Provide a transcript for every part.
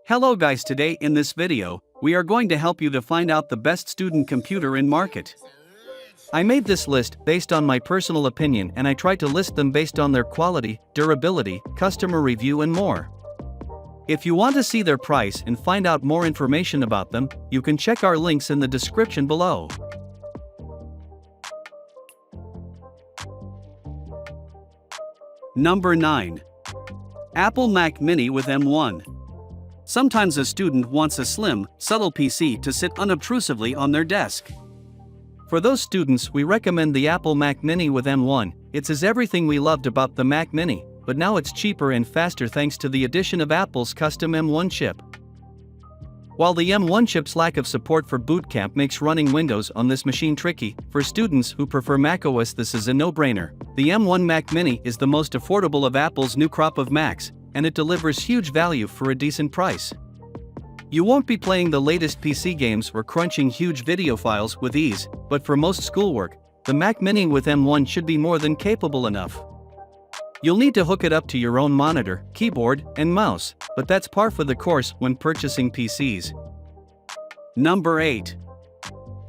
Hello guys, today in this video, we are going to help you to find out the best student computer in market. I made this list based on my personal opinion and I tried to list them based on their quality, durability, customer review and more. If you want to see their price and find out more information about them, you can check our links in the description below. Number 9. Apple Mac Mini with M1. Sometimes a student wants a slim, subtle PC to sit unobtrusively on their desk. For those students, we recommend the Apple Mac Mini with M1. It is everything we loved about the Mac Mini, but now it's cheaper and faster thanks to the addition of Apple's custom M1 chip. While the M1 chip's lack of support for Boot Camp makes running Windows on this machine tricky, for students who prefer macOS this is a no-brainer. The M1 Mac Mini is the most affordable of Apple's new crop of Macs, and it delivers huge value for a decent price. You won't be playing the latest PC games or crunching huge video files with ease, but for most schoolwork, the Mac Mini with M1 should be more than capable enough. You'll need to hook it up to your own monitor, keyboard, and mouse, but that's par for the course when purchasing PCs. Number 8.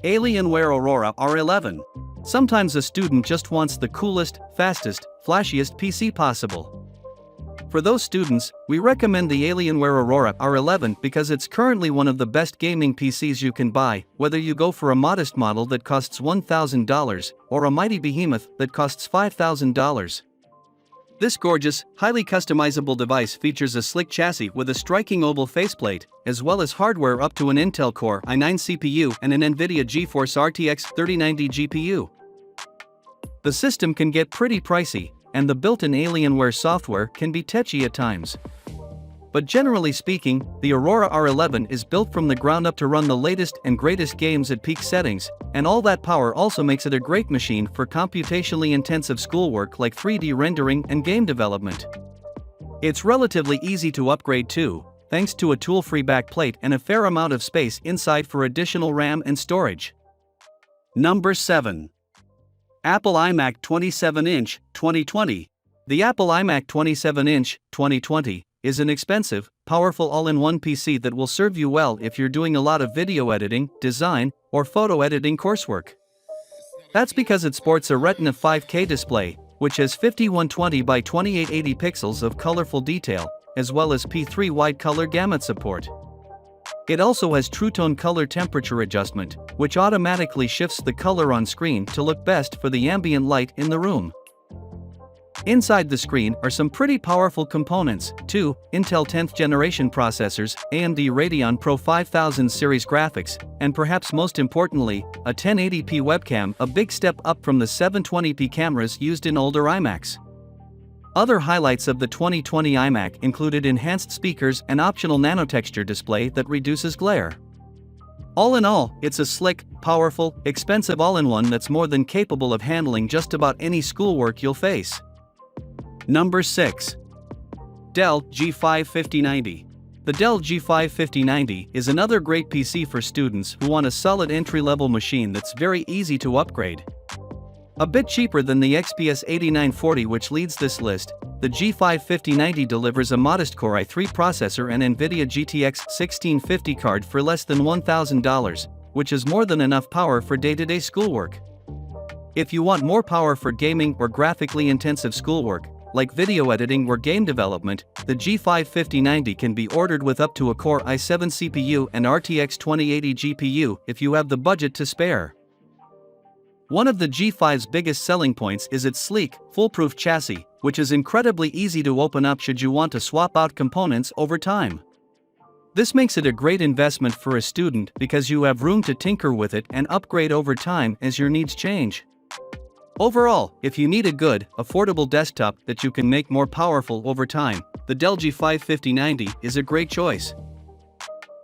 Alienware Aurora R11. Sometimes a student just wants the coolest, fastest, flashiest PC possible. For those students, we recommend the Alienware Aurora R11 because it's currently one of the best gaming PCs you can buy, whether you go for a modest model that costs $1,000 or a mighty behemoth that costs $5,000. This gorgeous, highly customizable device features a slick chassis with a striking oval faceplate, as well as hardware up to an Intel Core i9 CPU and an NVIDIA GeForce RTX 3090 GPU. The system can get pretty pricey, and the built-in Alienware software can be tetchy at times. But generally speaking, the Aurora R11 is built from the ground up to run the latest and greatest games at peak settings, and all that power also makes it a great machine for computationally intensive schoolwork like 3D rendering and game development. It's relatively easy to upgrade too, thanks to a tool-free backplate and a fair amount of space inside for additional RAM and storage. Number 7. Apple iMac 27-inch, 2020. The Apple iMac 27-inch, 2020, is an expensive, powerful all-in-one PC that will serve you well if you're doing a lot of video editing, design, or photo editing coursework. That's because it sports a Retina 5K display, which has 5120 by 2880 pixels of colorful detail, as well as P3 wide color gamut support. It also has True Tone color temperature adjustment, which automatically shifts the color on screen to look best for the ambient light in the room. Inside the screen are some pretty powerful components: 2 Intel 10th generation processors, AMD Radeon Pro 5000 series graphics, and perhaps most importantly, a 1080p webcam, a big step up from the 720p cameras used in older iMacs. Other highlights of the 2020 iMac included enhanced speakers and optional nanotexture display that reduces glare. All in all, it's a slick, powerful, expensive all-in-one that's more than capable of handling just about any schoolwork you'll face. Number 6. Dell G5 5090. The Dell G5 5090 is another great PC for students who want a solid entry-level machine that's very easy to upgrade. A bit cheaper than the XPS 8940 which leads this list, the G5 5090 delivers a modest Core i3 processor and NVIDIA GTX 1650 card for less than $1,000, which is more than enough power for day-to-day schoolwork. If you want more power for gaming or graphically intensive schoolwork, like video editing or game development, the G5 5090 can be ordered with up to a Core i7 CPU and RTX 2080 GPU if you have the budget to spare. One of the G5's biggest selling points is its sleek, foolproof chassis, which is incredibly easy to open up should you want to swap out components over time. This makes it a great investment for a student because you have room to tinker with it and upgrade over time as your needs change. Overall, if you need a good, affordable desktop that you can make more powerful over time, the Dell G5 5090 is a great choice.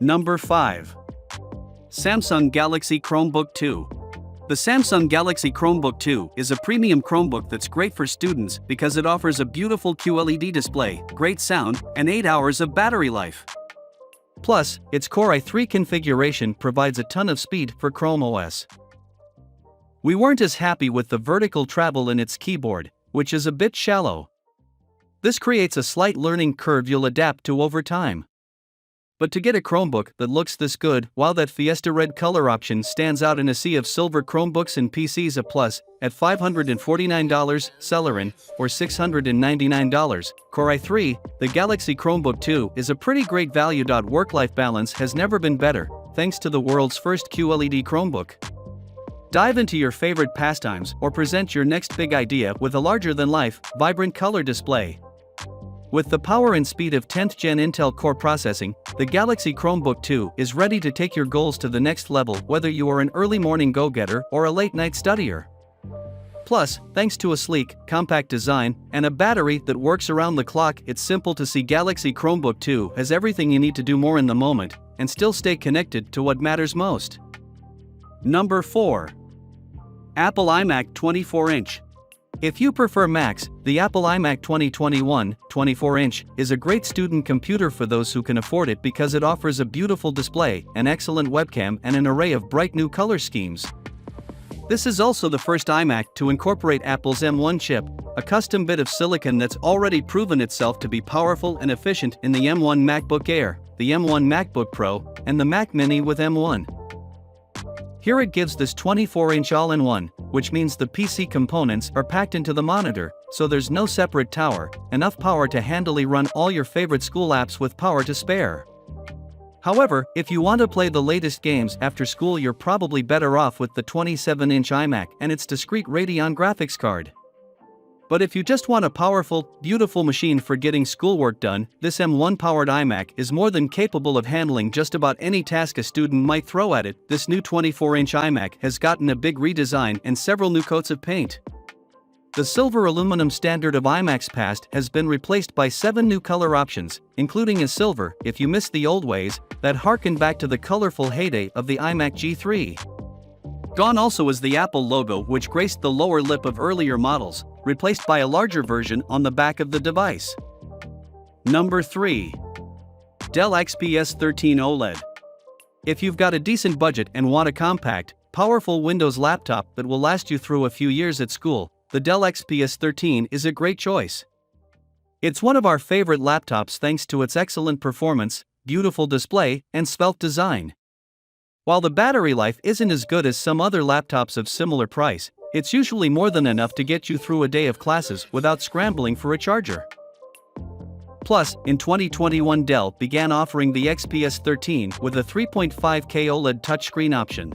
Number 5. Samsung Galaxy Chromebook 2. The Samsung Galaxy Chromebook 2 is a premium Chromebook that's great for students because it offers a beautiful QLED display, great sound, and 8 hours of battery life. Plus, its Core i3 configuration provides a ton of speed for Chrome OS. We weren't as happy with the vertical travel in its keyboard, which is a bit shallow. This creates a slight learning curve you'll adapt to over time. But to get a Chromebook that looks this good, while that Fiesta Red color option stands out in a sea of silver Chromebooks and PCs, a plus, at $549, Celerin, or $699, Core i3, the Galaxy Chromebook 2 is a pretty great value. Work-life balance has never been better, thanks to the world's first QLED Chromebook. Dive into your favorite pastimes or present your next big idea with a larger-than-life, vibrant color display. With the power and speed of 10th Gen Intel Core processing, the Galaxy Chromebook 2 is ready to take your goals to the next level, whether you are an early morning go-getter or a late-night studier. Plus, thanks to a sleek, compact design and a battery that works around the clock, it's simple to see Galaxy Chromebook 2 has everything you need to do more in the moment and still stay connected to what matters most. Number 4. Apple iMac 24-inch. If you prefer Macs, the Apple iMac 2021 24-inch is a great student computer for those who can afford it because it offers a beautiful display, an excellent webcam, and an array of bright new color schemes. This is also the first iMac to incorporate Apple's M1 chip, a custom bit of silicon that's already proven itself to be powerful and efficient in the M1 MacBook Air, the M1 MacBook Pro, and the Mac Mini with M1. Here it gives this 24-inch all-in-one, which means the PC components are packed into the monitor, so there's no separate tower, enough power to handily run all your favorite school apps with power to spare. However, if you want to play the latest games after school, you're probably better off with the 27-inch iMac and its discrete Radeon graphics card. But if you just want a powerful, beautiful machine for getting schoolwork done, this M1-powered iMac is more than capable of handling just about any task a student might throw at it. This new 24-inch iMac has gotten a big redesign and several new coats of paint. The silver aluminum standard of iMacs past has been replaced by 7 new color options, including a silver, if you miss the old ways, that harken back to the colorful heyday of the iMac G3. Gone also is the Apple logo, which graced the lower lip of earlier models, replaced by a larger version on the back of the device. Number 3. Dell XPS 13 OLED. If you've got a decent budget and want a compact, powerful Windows laptop that will last you through a few years at school, the Dell XPS 13 is a great choice. It's one of our favorite laptops thanks to its excellent performance, beautiful display, and svelte design. While the battery life isn't as good as some other laptops of similar price, it's usually more than enough to get you through a day of classes without scrambling for a charger. Plus, in 2021 Dell began offering the XPS 13 with a 3.5K OLED touchscreen option.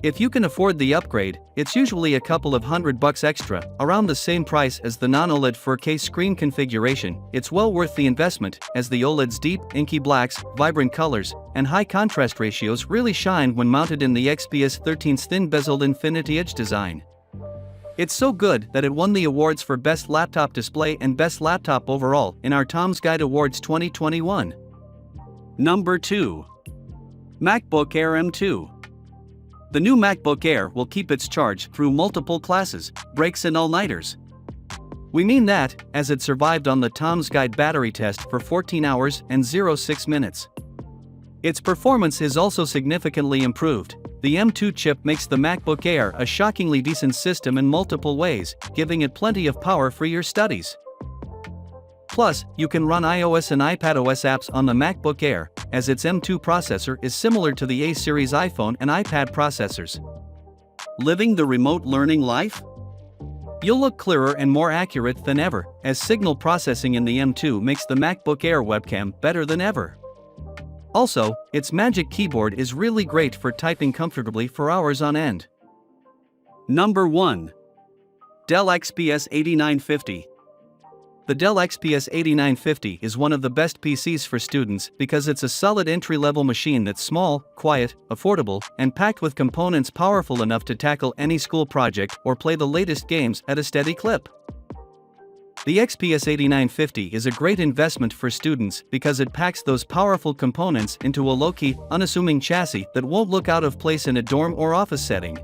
If you can afford the upgrade, it's usually a couple of $100 extra, around the same price as the non-OLED 4K screen configuration. It's well worth the investment, as the OLED's deep, inky blacks, vibrant colors, and high contrast ratios really shine when mounted in the XPS 13's thin-bezeled infinity edge design. It's so good that it won the awards for Best Laptop Display and Best Laptop Overall in our Tom's Guide Awards 2021. Number 2. MacBook Air M2. The new MacBook Air will keep its charge through multiple classes, breaks and all-nighters. We mean that, as it survived on the Tom's Guide battery test for 14 hours and 06 minutes. Its performance is also significantly improved. The M2 chip makes the MacBook Air a shockingly decent system in multiple ways, giving it plenty of power for your studies. Plus, you can run iOS and iPadOS apps on the MacBook Air, as its M2 processor is similar to the A-series iPhone and iPad processors. Living the remote learning life? You'll look clearer and more accurate than ever, as signal processing in the M2 makes the MacBook Air webcam better than ever. Also, its Magic Keyboard is really great for typing comfortably for hours on end. Number 1. Dell XPS 8950. The Dell XPS 8950 is one of the best PCs for students because it's a solid entry-level machine that's small, quiet, affordable, and packed with components powerful enough to tackle any school project or play the latest games at a steady clip. The XPS 8950 is a great investment for students because it packs those powerful components into a low-key, unassuming chassis that won't look out of place in a dorm or office setting.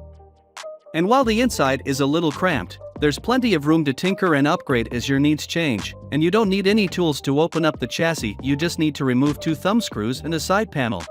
And while the inside is a little cramped, there's plenty of room to tinker and upgrade as your needs change, and you don't need any tools to open up the chassis. You just need to remove 2 thumb screws and a side panel.